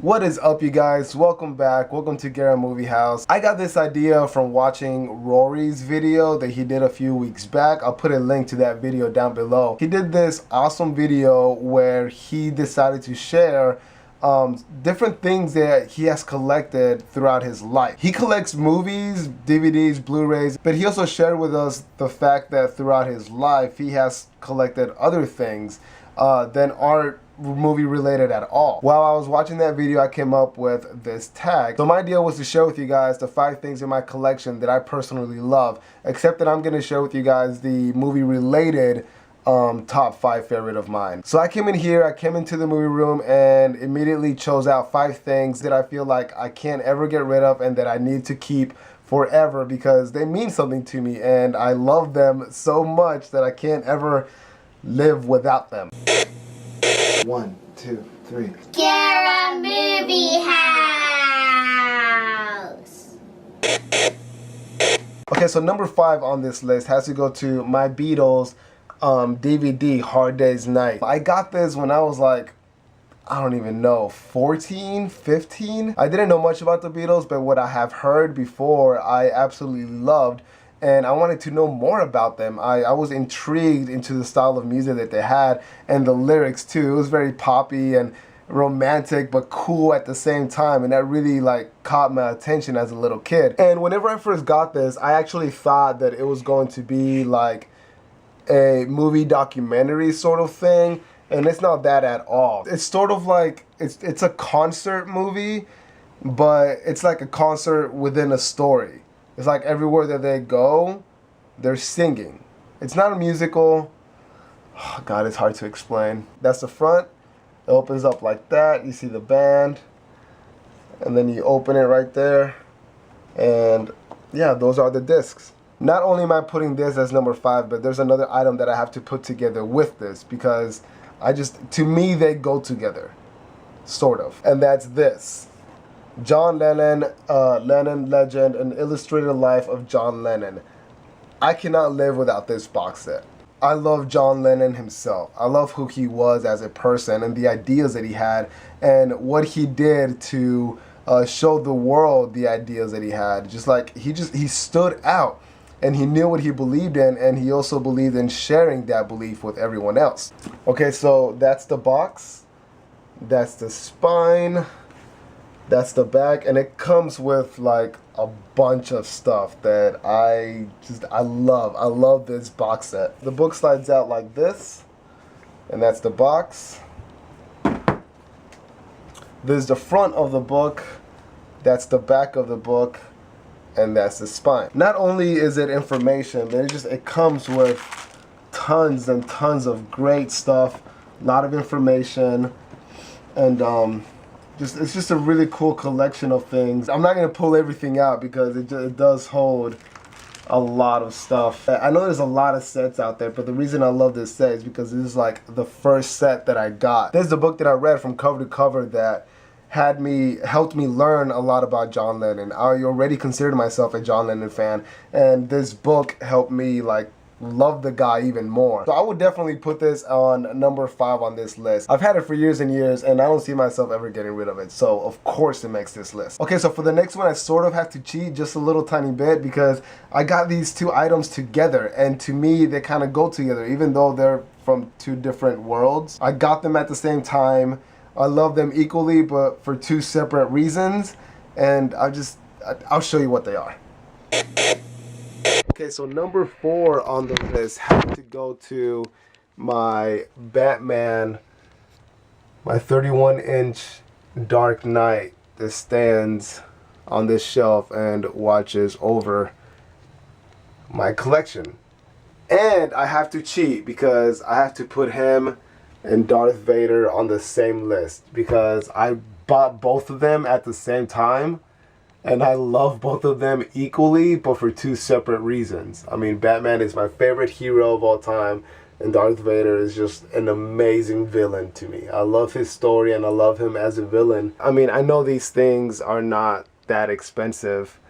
What is up, you guys? Welcome back. Welcome to Guerra Movie House. I got this idea from watching Roaaarry's video that he did a few weeks back. I'll put a link to that video down below. He did this awesome video where he decided to share different things that he has collected throughout his life. He collects movies, DVDs, Blu-rays, but he also shared with us the fact that throughout his life he has collected other things than art movie related at all. While I was watching that video, I came up with this tag. So my idea was to share with you guys the 5 things in my collection that I personally love, except that I'm going to share with you guys the movie related top 5 favorite of mine. So I came in here, I came into the movie room and immediately chose out 5 things that I feel like I can't ever get rid of and that I need to keep forever because they mean something to me and I love them so much that I can't ever live without them. 1, 2, 3. Guerra Movie House! Okay, so number 5 on this list has to go to my Beatles DVD, Hard Day's Night. I got this when I was like, I don't even know, 14, 15? I didn't know much about the Beatles, but what I have heard before, I absolutely loved. And I wanted to know more about them. I was intrigued into the style of music that they had and the lyrics too. It was very poppy and romantic but cool at the same time, and that really like caught my attention as a little kid. And whenever I first got this, I actually thought that it was going to be like a movie documentary sort of thing, and it's not that at all. It's sort of like it's a concert movie, but it's like a concert within a story. It's like everywhere that they go, they're singing. It's not a musical. Oh, God, it's hard to explain. That's the front. It opens up like that. You see the band. And then you open it right there. And yeah, those are the discs. Not only am I putting this as number 5, but there's another item that I have to put together with this because to me, they go together. Sort of. And that's this. John Lennon, Lennon Legend, An Illustrated Life of John Lennon. I cannot live without this box set. I love John Lennon himself. I love who he was as a person and the ideas that he had and what he did to show the world the ideas that he had. Just like he stood out and he knew what he believed in, and he also believed in sharing that belief with everyone else. Okay, so that's the box. That's the spine. That's the back, and it comes with like a bunch of stuff that I love. I love this box set. The book slides out like this, and that's the box. There's the front of the book, that's the back of the book, and that's the spine. Not only is it information, but it comes with tons and tons of great stuff, a lot of information, and it's just a really cool collection of things. I'm not going to pull everything out because it does hold a lot of stuff. I know there's a lot of sets out there, but the reason I love this set is because this is like the first set that I got. This is the book that I read from cover to cover that helped me learn a lot about John Lennon. I already considered myself a John Lennon fan, and this book helped me like love the guy even more. So I would definitely put this on number 5 on this list. I've had it for years and years and I don't see myself ever getting rid of it, so of course it makes this list. Okay, so for the next one I sort of have to cheat just a little tiny bit because I got these 2 items together, and to me they kind of go together even though they're from 2 different worlds. I got them at the same time. I love them equally but for 2 separate reasons, and I'll show you what they are. Okay, so number 4 on the list has to go to my Batman, my 31-inch Dark Knight that stands on this shelf and watches over my collection. And I have to cheat because I have to put him and Darth Vader on the same list because I bought both of them at the same time. And I love both of them equally, but for 2 separate reasons. I mean, Batman is my favorite hero of all time, and Darth Vader is just an amazing villain to me. I love his story, and I love him as a villain. I mean, I know these things are not that expensive,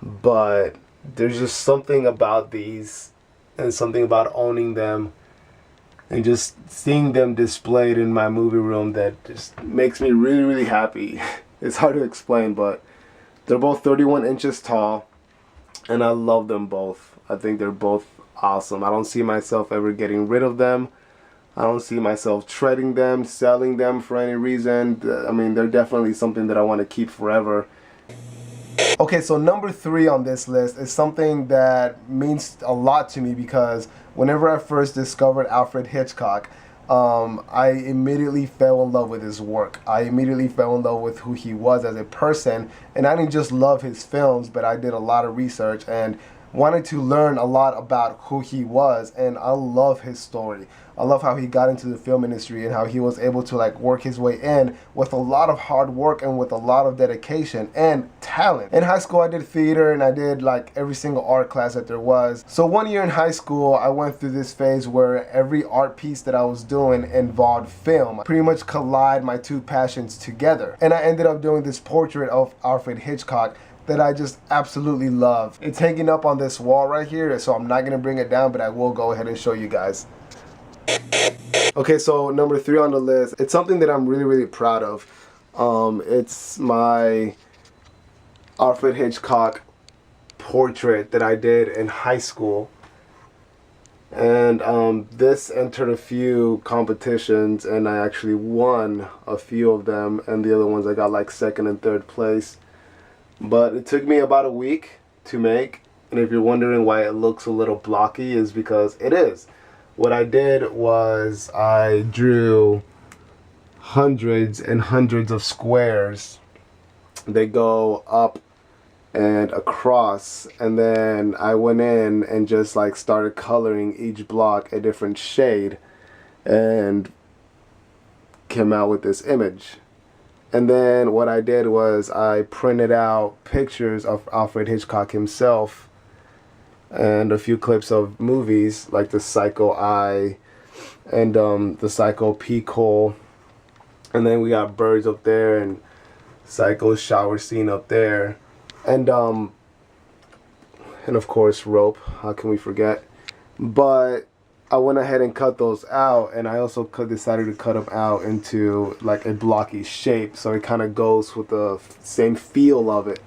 but there's just something about these, and something about owning them and just seeing them displayed in my movie room, that just makes me really, really happy. It's hard to explain, but they're both 31 inches tall, and I love them both. I think they're both awesome. I don't see myself ever getting rid of them. I don't see myself trading them, selling them for any reason. I mean, they're definitely something that I want to keep forever. Okay, so number 3 on this list is something that means a lot to me, because whenever I first discovered Alfred Hitchcock, I immediately fell in love with his work. I immediately fell in love with who he was as a person, and I didn't just love his films, but I did a lot of research and wanted to learn a lot about who he was, and I love his story. I love how he got into the film industry and how he was able to like work his way in with a lot of hard work and with a lot of dedication and talent. In high school I did theater, and I did like every single art class that there was. So one year in high school I went through this phase where every art piece that I was doing involved film. I pretty much collide my two passions together, and I ended up doing this portrait of Alfred Hitchcock that I just absolutely love. It's hanging up on this wall right here, so I'm not gonna bring it down, but I will go ahead and show you guys. Okay, so number 3 on the list, it's something that I'm really, really proud of. It's my Alfred Hitchcock portrait that I did in high school. And this entered a few competitions, and I actually won a few of them, and the other ones I got like 2nd and 3rd place. But it took me about a week to make, and if you're wondering why it looks a little blocky, is because it is. What I did was I drew hundreds and hundreds of squares. They go up and across, and then I went in and just like started coloring each block a different shade and came out with this image. And then what I did was I printed out pictures of Alfred Hitchcock himself and a few clips of movies like The Psycho Eye and The Psycho Peak Hole. And then we got birds up there and Psycho shower scene up there. And of course rope, how can we forget? But I went ahead and cut those out, and I also decided to cut them out into like a blocky shape, so it kind of goes with the same feel of it.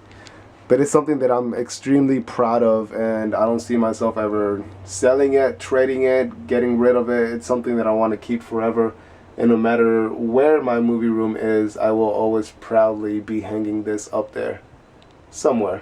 But it's something that I'm extremely proud of, and I don't see myself ever selling it, trading it, getting rid of it. It's something that I want to keep forever, and no matter where my movie room is, I will always proudly be hanging this up there somewhere.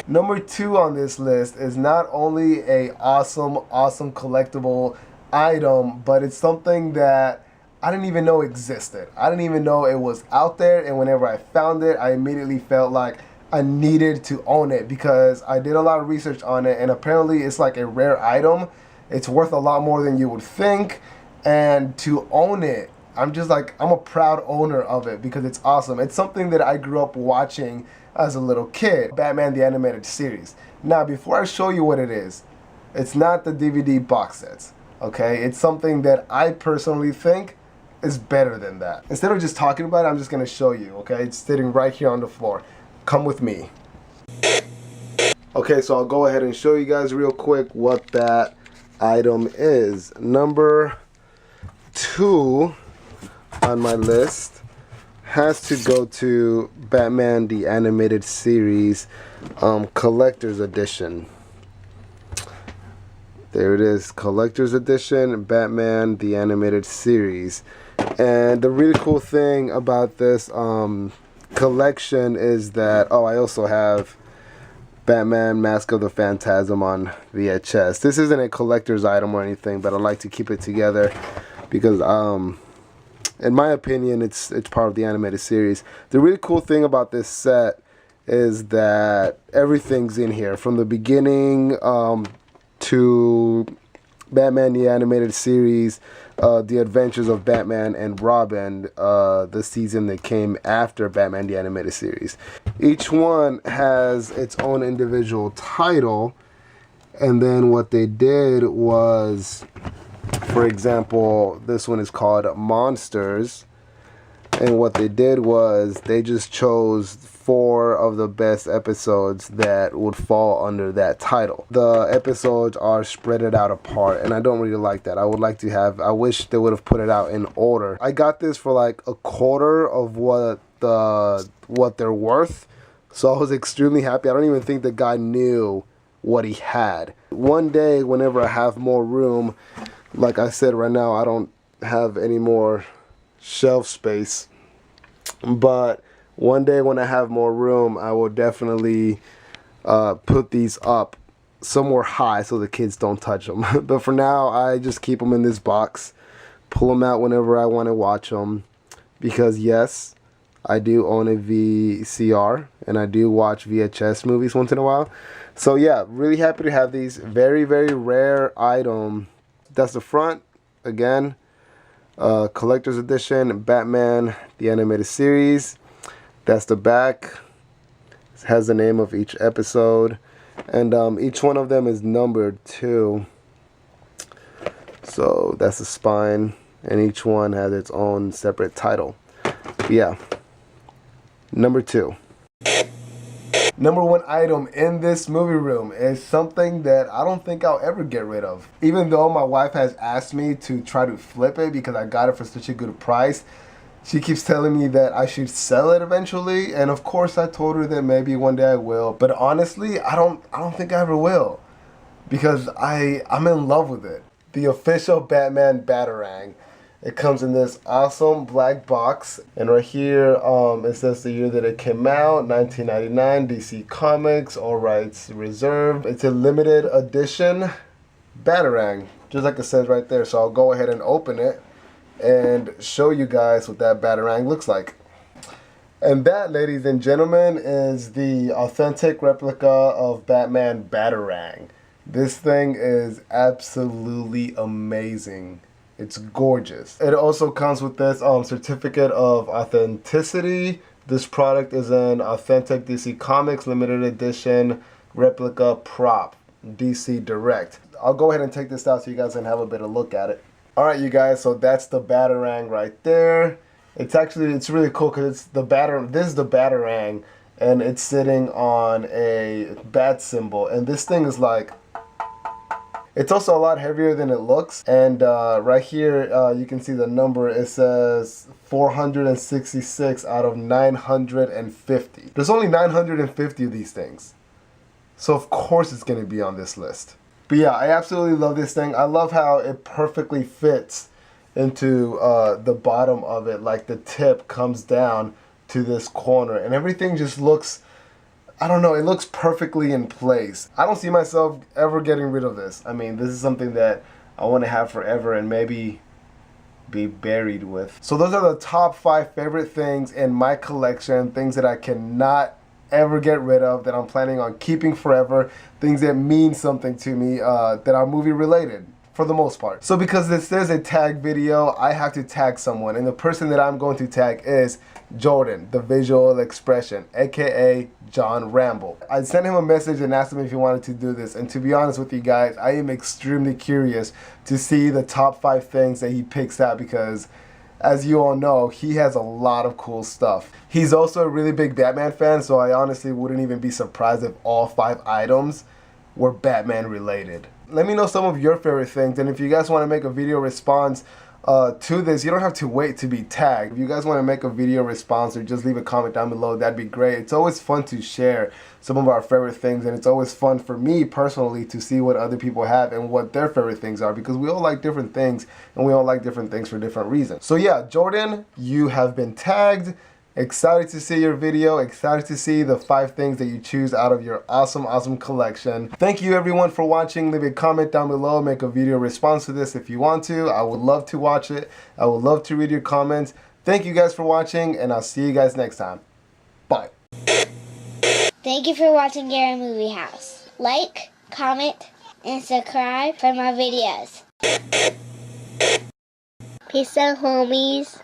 Number 2 on this list is not only a awesome collectible item, but it's something that I didn't even know existed. I didn't even know it was out there, and whenever I found it, I immediately felt like I needed to own it, because I did a lot of research on it, and apparently it's like a rare item. It's worth a lot more than you would think, and to own it, I'm a proud owner of it because it's awesome. It's something that I grew up watching as a little kid, Batman the Animated Series. Now, before I show you what it is, it's not the DVD box sets, okay? It's something that I personally think is better than that. Instead of just talking about it, I'm just gonna show you, okay? It's sitting right here on the floor. Come with me. Okay, so I'll go ahead and show you guys real quick what that item is. Number 2 on my list has to go to Batman the Animated Series Collector's Edition. There it is, Collector's Edition, Batman the Animated Series. And the really cool thing about this collection is that, I also have Batman Mask of the Phantasm on VHS. This isn't a collector's item or anything, but I like to keep it together because in my opinion it's part of the animated series. The really cool thing about this set is that everything's in here from the beginning to Batman the Animated Series, The Adventures of Batman and Robin, the season that came after Batman the Animated Series. Each one has its own individual title, and then what they did was, for example, this one is called Monsters, And what they did was they just chose 4 of the best episodes that would fall under that title. The episodes are spread it out apart, and I don't really like that. I wish they would have put it out in order. I got this for like a quarter of what they're worth, so I was extremely happy. I don't even think the guy knew what he had. One day, whenever I have more room, like I said, right now I don't have any more shelf space, but one day when I have more room, I will definitely put these up somewhere high so the kids don't touch them. But for now, I just keep them in this box, pull them out whenever I want to watch them, because yes, I do own a VCR and I do watch VHS movies once in a while. So yeah, really happy to have these. Very, very rare item. That's the front again. Collector's edition, Batman the Animated Series. That's the back. It has the name of each episode, and each one of them is numbered too. So that's the spine, and each one has its own separate title. But yeah, number 2. Number 1 item in this movie room is something that I don't think I'll ever get rid of. Even though my wife has asked me to try to flip it because I got it for such a good price, she keeps telling me that I should sell it eventually, and of course I told her that maybe one day I will. But honestly, I don't think I ever will, because I'm in love with it. The official Batman Batarang. It comes in this awesome black box, and right here it says the year that it came out, 1999, DC Comics, all rights reserved. It's a limited edition Batarang, just like it says right there. So I'll go ahead and open it and show you guys what that Batarang looks like. And that, ladies and gentlemen, is the authentic replica of Batman Batarang. This thing is absolutely amazing. It's gorgeous. It also comes with this certificate of authenticity. This product is an authentic DC Comics limited edition replica prop, DC Direct. I'll go ahead and take this out so you guys can have a better look at it. Alright, you guys, so that's the Batarang right there. It's really cool because this is the Batarang, and it's sitting on a bat symbol, and this thing is like, it's also a lot heavier than it looks. And right here, you can see the number. It says 466 out of 950. There's only 950 of these things, so of course it's going to be on this list. But yeah, I absolutely love this thing. I love how it perfectly fits into the bottom of it. Like the tip comes down to this corner, and everything just looks, I don't know, it looks perfectly in place. I don't see myself ever getting rid of this. I mean, this is something that I want to have forever and maybe be buried with. So those are the top 5 favorite things in my collection, things that I cannot ever get rid of, that I'm planning on keeping forever, things that mean something to me, that are movie related for the most part. So because this is a tag video, I have to tag someone, and the person that I'm going to tag is Jordan, TheVisualXpression, aka John Ramble. I sent him a message and asked him if he wanted to do this, and to be honest with you guys, I am extremely curious to see the top 5 things that he picks out, because as you all know, he has a lot of cool stuff. He's also a really big Batman fan, so I honestly wouldn't even be surprised if all 5 items were Batman related. Let me know some of your favorite things, and if you guys want to make a video response to this, you don't have to wait to be tagged. If you guys want to make a video response or just leave a comment down below, that'd be great. It's always fun to share some of our favorite things, and it's always fun for me personally to see what other people have and what their favorite things are, because we all like different things and we all like different things for different reasons. So yeah, Jordan, you have been tagged. Excited to see your video, excited to see the 5 things that you choose out of your awesome collection. Thank you everyone for watching. Leave a comment down below, make a video response to this if you want to. I would love to watch it. I would love to read your comments. Thank you guys for watching, and I'll see you guys next time. Bye. Thank you for watching Guerra Movie House. Like, comment, and subscribe for my videos. Peace out, homies.